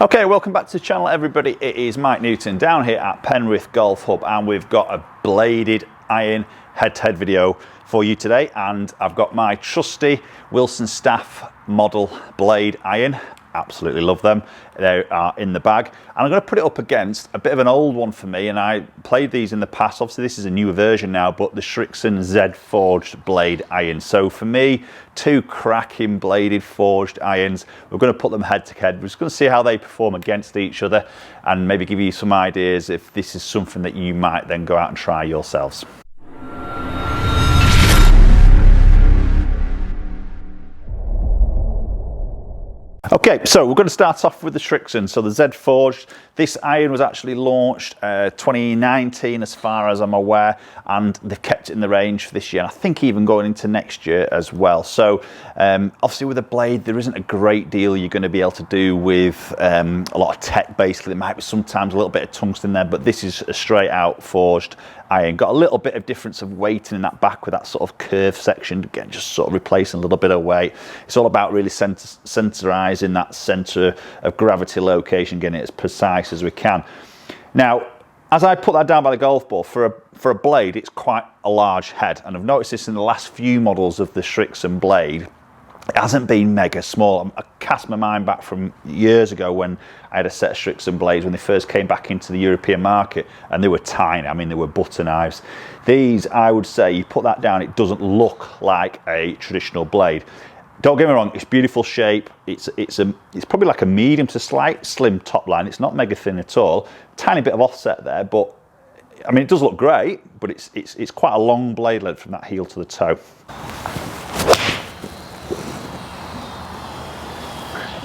Okay, welcome back to the channel everybody. It is Mike Newton down here at Penrith Golf Hub, and we've got a bladed iron head-to-head video for you today, and I've got my trusty Wilson Staff model blade iron. Absolutely love them. They are in the bag, and I'm going to put it up against a bit of an old one for me, and I played these in the past. Obviously this is a newer version now, but the Srixon Z forged blade iron. So for me, two cracking bladed forged irons. We're going to put them head to head. We're just going to see how they perform against each other, and maybe give you some ideas if this is something that you might then go out and try yourselves. Okay, so we're going to start off with the Srixon. So the Z Forged, this iron was actually launched 2019 as far as I'm aware, and they've kept it in the range for this year, and I think even going into next year as well. So obviously with a blade there isn't a great deal you're going to be able to do with a lot of tech. Basically there might be sometimes a little bit of tungsten there, but this is a straight out forged iron. Got a little bit of difference of weighting in that back with that sort of curved section, again just sort of replacing a little bit of weight. It's all about really centerizing that center of gravity location, getting it as precise as we can. Now as I put that down by the golf ball, for a blade it's quite a large head, and I've noticed this in the last few models of the Srixon blade. It hasn't been mega small. I cast my mind back from years ago when I had a set of Srixon blades when they first came back into the European market, and they were tiny. I mean, they were butter knives. These, I would say, you put that down, it doesn't look like a traditional blade. Don't get me wrong, it's beautiful shape. It's probably like a medium to slight slim top line. It's not mega thin at all. Tiny bit of offset there, but I mean, it does look great, but it's quite a long blade length from that heel to the toe.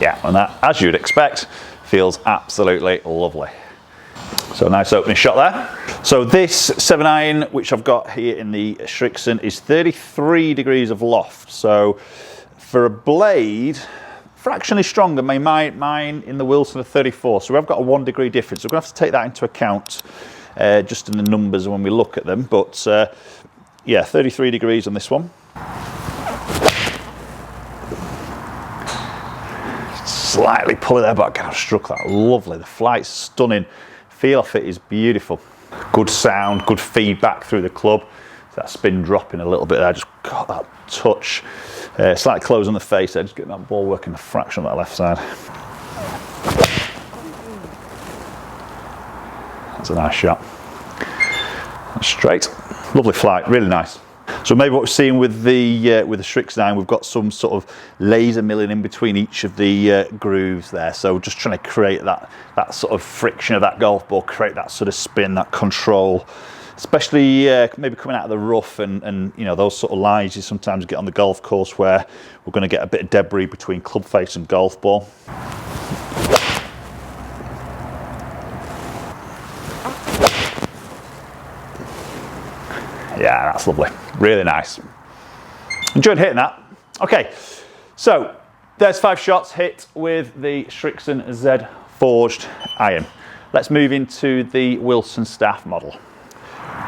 Yeah, and that, as you'd expect, feels absolutely lovely. So nice opening shot there. So this 7 iron, which I've got here in the Srixon, is 33 degrees of loft. So for a blade, fractionally stronger, mine in the Wilson are 34. So we've got a 1 degree difference. So we're going to have to take that into account just in the numbers when we look at them. But yeah, 33 degrees on this one. Slightly pull it there, but I've struck that lovely. The flight's stunning. Feel off it is beautiful. Good sound, good feedback through the club. That spin dropping a little bit there, just got that touch. Slight close on the face there, just getting that ball working a fraction on that left side. That's a nice shot. That's straight. Lovely flight, really nice. So maybe what we're seeing with the Srixon iron, we've got some sort of laser milling in between each of the grooves there. So just trying to create that sort of friction of that golf ball, create that sort of spin, that control, especially maybe coming out of the rough and you know, those sort of lines you sometimes get on the golf course where we're going to get a bit of debris between club face and golf ball. Yeah, that's lovely. Really nice. Enjoyed hitting that. Okay, so there's 5 shots hit with the Srixon Z forged iron. Let's move into the Wilson Staff model.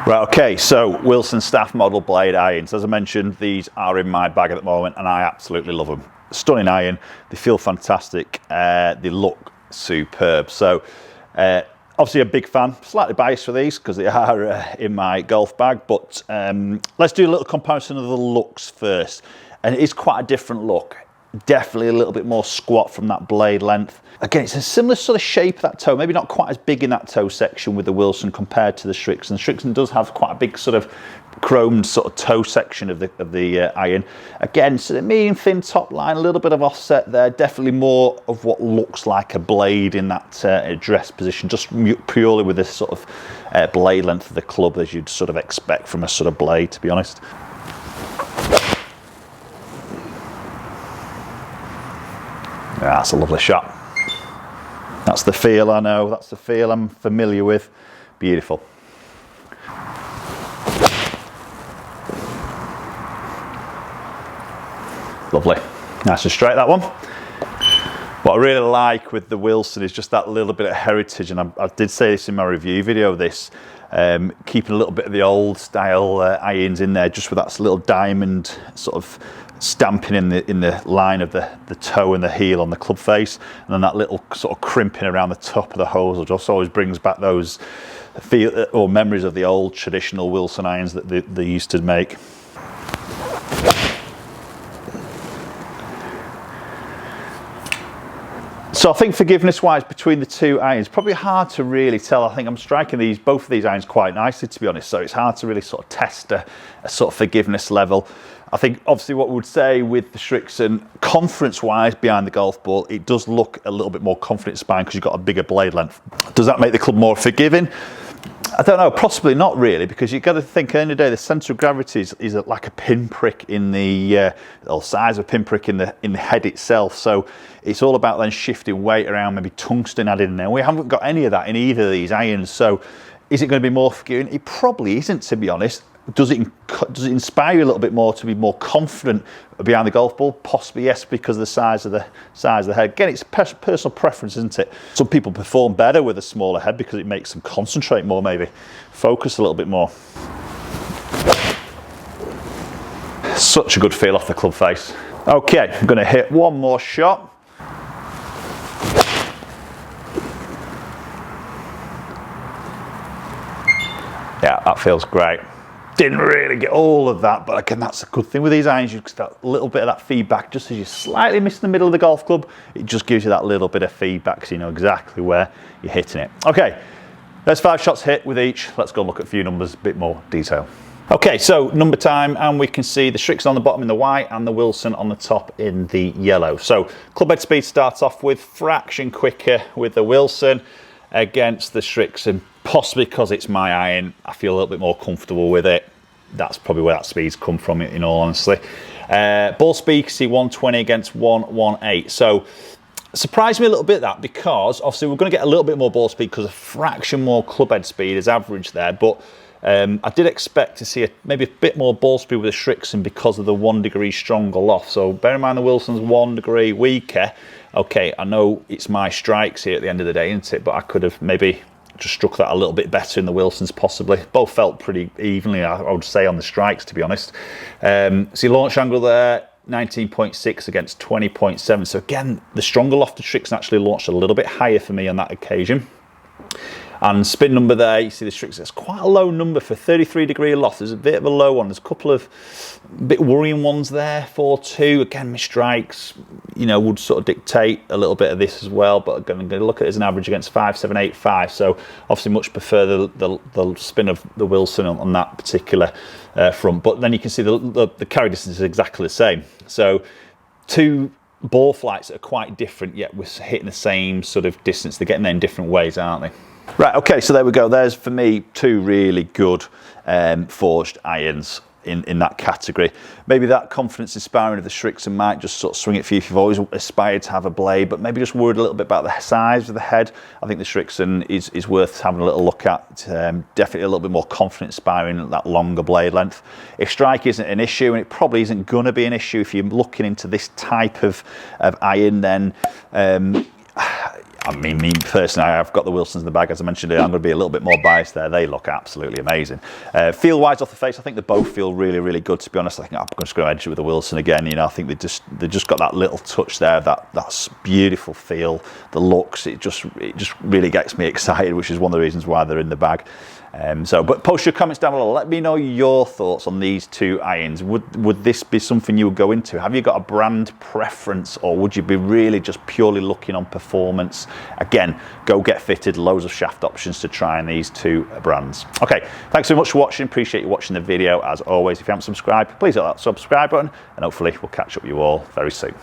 Right, okay, so Wilson Staff model blade irons. As I mentioned, these are in my bag at the moment, and I absolutely love them. Stunning iron. They feel fantastic. They look superb. So obviously a big fan, slightly biased for these because they are in my golf bag, but let's do a little comparison of the looks first. And it is quite a different look. Definitely a little bit more squat from that blade length. Again, it's a similar sort of shape of that toe, maybe not quite as big in that toe section with the Wilson compared to the Srixon. The Srixon does have quite a big sort of chromed sort of toe section of the iron. Again, sort of medium thin top line, a little bit of offset there, definitely more of what looks like a blade in that address position, just purely with this sort of blade length of the club as you'd sort of expect from a sort of blade, to be honest. Yeah, that's a lovely shot. That's the feel I know, that's the feel I'm familiar with. Beautiful. Lovely. Nice and straight, that one. What I really like with the Wilson is just that little bit of heritage, and I did say this in my review video, this keeping a little bit of the old style irons in there, just with that little diamond sort of stamping in the line of the toe and the heel on the club face, and then that little sort of crimping around the top of the hose just always brings back those feel or memories of the old traditional Wilson irons that they used to make. So I think forgiveness-wise between the two irons, probably hard to really tell. I think I'm striking both of these irons quite nicely, to be honest, so it's hard to really sort of test a sort of forgiveness level. I think obviously what we would say with the Srixon, confidence-wise behind the golf ball, it does look a little bit more confident spine because you've got a bigger blade length. Does that make the club more forgiving? I don't know, possibly not really, because you've got to think at the end of the day the centre of gravity is like a pinprick in the or size of a pinprick in the head itself. So it's all about then shifting weight around, maybe tungsten added in there. We haven't got any of that in either of these irons. So is it going to be more forgiving? It probably isn't, to be honest. Does it inspire you a little bit more to be more confident behind the golf ball? Possibly yes, because of the size of the head. Again, it's personal preference, isn't it? Some people perform better with a smaller head because it makes them concentrate more, maybe focus a little bit more. Such a good feel off the club face. Okay, I'm going to hit one more shot. Yeah, that feels great. Didn't really get all of that, but again, that's a good thing with these irons. You get a little bit of that feedback just as you slightly miss the middle of the golf club. It just gives you that little bit of feedback so you know exactly where you're hitting it. Okay, there's 5 shots hit with each. Let's go look at a few numbers, a bit more detail. Okay, so number time, and we can see the Strixon on the bottom in the white and the Wilson on the top in the yellow. So club head speed starts off with fraction quicker with the Wilson against the Srixon, possibly because it's my iron. I feel a little bit more comfortable with it. That's probably where that speed's come from, in all honesty. Ball speed, you can see 120 against 118. So surprised me a little bit that, because obviously we're going to get a little bit more ball speed because a fraction more club head speed is average there, but I did expect to see maybe a bit more ball speed with the Srixon because of the 1 degree stronger loft. So bear in mind the Wilson's 1 degree weaker. Okay, I know it's my strikes here at the end of the day, isn't it? But I could have maybe just struck that a little bit better in the Wilsons, possibly. Both felt pretty evenly, I would say, on the strikes, to be honest. See launch angle there, 19.6 against 20.7. So again, the stronger lofted Srixon actually launched a little bit higher for me on that occasion. And spin number there, you see the Strixon, it's quite a low number for 33 degree loft. There's a bit of a low one. There's a couple of bit worrying ones there, 4.2. Again, my strikes, you know, would sort of dictate a little bit of this as well. But again, I'm going to look at it as an average against 5.785. So obviously much prefer the spin of the Wilson on that particular front. But then you can see the carry distance is exactly the same. So two ball flights that are quite different, yet we're hitting the same sort of distance. They're getting there in different ways, aren't they? Right, okay, so there we go. There's, for me, 2 really good forged irons in that category. Maybe that confidence inspiring of the Srixon might just sort of swing it for you if you've always aspired to have a blade, but maybe just worried a little bit about the size of the head. I think the Srixon is worth having a little look at. Definitely a little bit more confidence inspiring, that longer blade length. If strike isn't an issue, and it probably isn't going to be an issue if you're looking into this type of iron, then I mean, me personally, I've got the Wilsons in the bag, as I mentioned earlier. I'm going to be a little bit more biased there. They look absolutely amazing. Feel-wise off the face, I think they both feel really, really good, to be honest. I think I'm just going to edge it with the Wilson again. You know, I think they just got that little touch there, that beautiful feel, the looks. It just really gets me excited, which is one of the reasons why they're in the bag. But post your comments down below. Let me know your thoughts on these 2 irons. Would this be something you would go into? Have you got a brand preference, or would you be really just purely looking on performance? Again, go get fitted. Loads of shaft options to try in these 2 brands. Okay, thanks so much for watching. Appreciate you watching the video. As always, if you haven't subscribed, please hit that subscribe button, and hopefully we'll catch up with you all very soon.